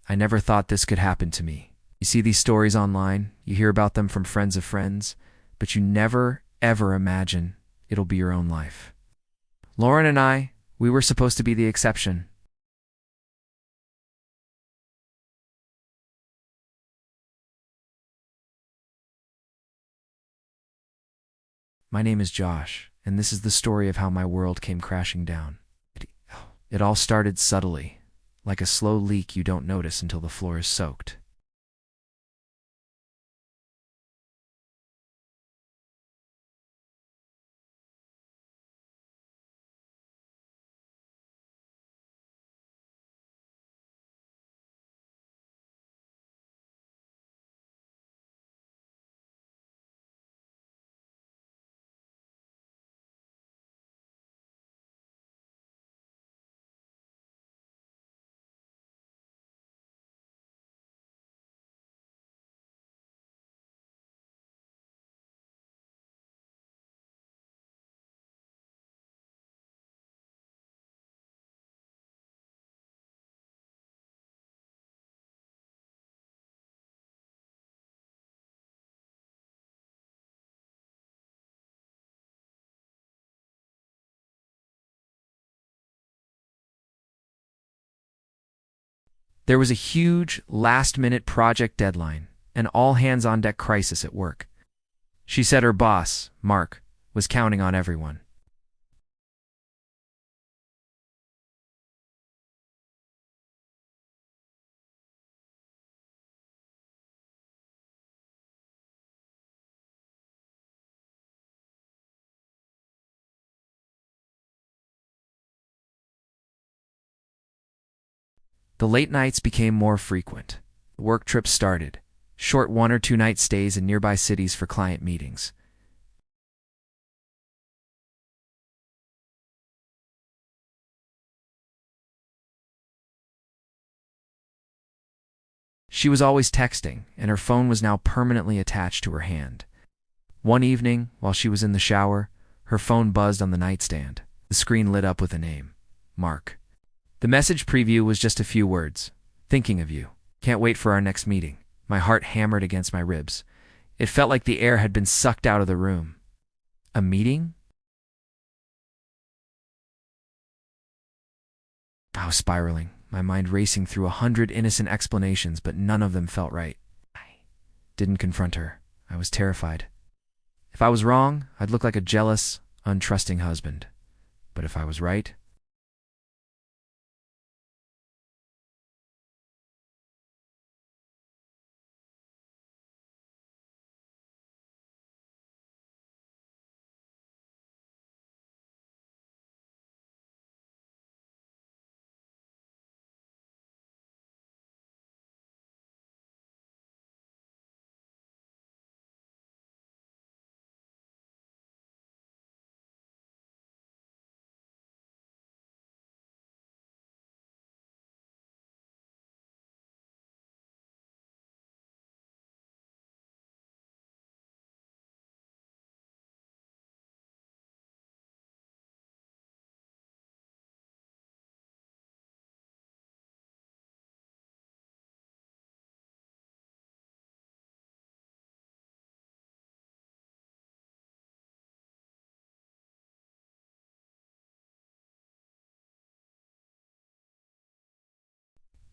I never thought this could happen to me. You see these stories online, you hear about them from friends of friends, but you never, ever imagine it'll be your own life. Lauren and I, we were supposed to be the exception. My name is Josh, and this is the story of how my world came crashing down. It all started subtly, like a slow leak you don't notice until the floor is soaked. There was a huge, last-minute project deadline, an all-hands-on-deck crisis at work. She said her boss, Mark, was counting on everyone. The late nights became more frequent. Work trips started, short 1 or 2 night stays in nearby cities for client meetings. She was always texting, and her phone was now permanently attached to her hand. One evening, while she was in the shower, her phone buzzed on the nightstand. The screen lit up with a name, Mark. The message preview was just a few words. Thinking of you. Can't wait for our next meeting. My heart hammered against my ribs. It felt like the air had been sucked out of the room. A meeting? I was spiraling, my mind racing through 100 innocent explanations, but none of them felt right. I didn't confront her. I was terrified. If I was wrong, I'd look like a jealous, untrusting husband. But if I was right,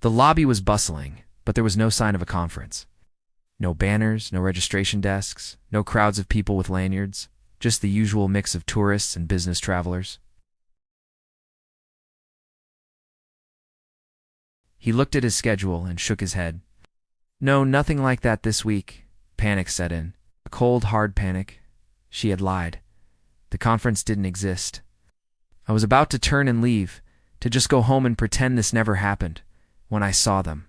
the lobby was bustling, but there was no sign of a conference. No banners, no registration desks, no crowds of people with lanyards, just the usual mix of tourists and business travelers. He looked at his schedule and shook his head. No, nothing like that this week. Panic set in. A cold, hard panic. She had lied. The conference didn't exist. I was about to turn and leave, to just go home and pretend this never happened, when I saw them.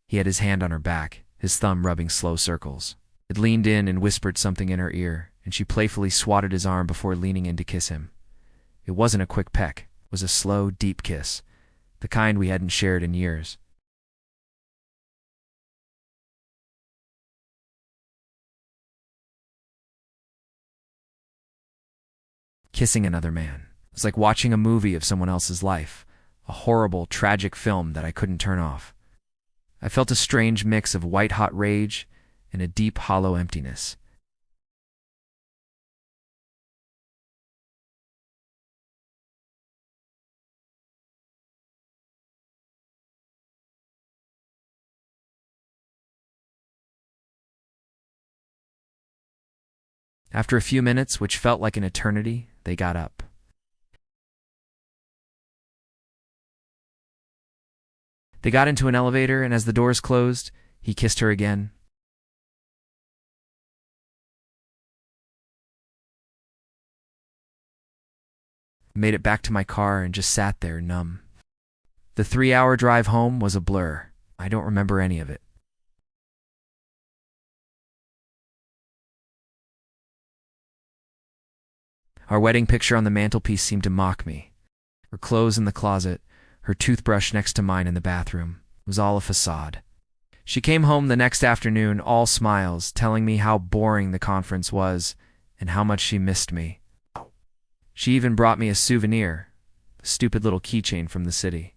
He had his hand on her back, his thumb rubbing slow circles. It leaned in and whispered something in her ear, and she playfully swatted his arm before leaning in to kiss him. It wasn't a quick peck. It was a slow, deep kiss, the kind we hadn't shared in years. kissing another man. It was like watching a movie of someone else's life, a horrible, tragic film that I couldn't turn off. I felt a strange mix of white-hot rage and a deep, hollow emptiness. After a few minutes, which felt like an eternity, they got up. They got into an elevator, and as the doors closed, he kissed her again. I made it back to my car and just sat there, numb. The 3-hour drive home was a blur. I don't remember any of it. Our wedding picture on the mantelpiece seemed to mock me. Her clothes in the closet, her toothbrush next to mine in the bathroom, was all a facade. She came home the next afternoon, all smiles, telling me how boring the conference was and how much she missed me. She even brought me a souvenir, a stupid little keychain from the city.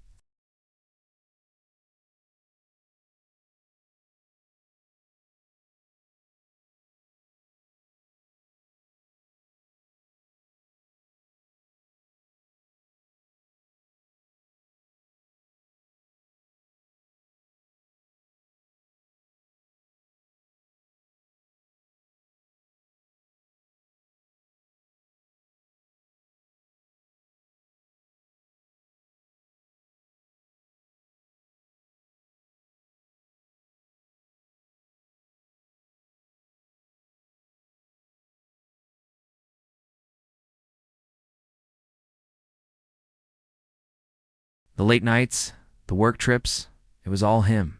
The late nights, the work trips, it was all him.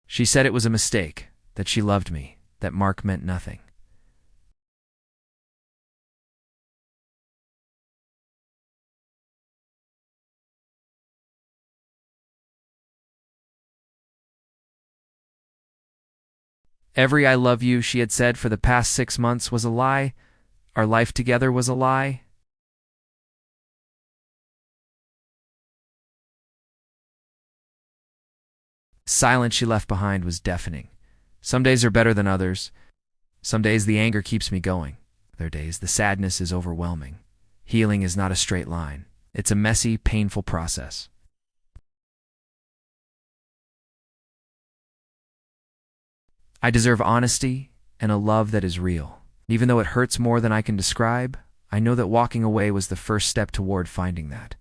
She said it was a mistake, that she loved me, that Mark meant nothing. Every "I love you" she had said for the past 6 months was a lie. Our life together was a lie. Silence she left behind was deafening. Some days are better than others. Some days the anger keeps me going. Other days the sadness is overwhelming. Healing is not a straight line. It's a messy, painful process. I deserve honesty and a love that is real. Even though it hurts more than I can describe, I know that walking away was the first step toward finding that.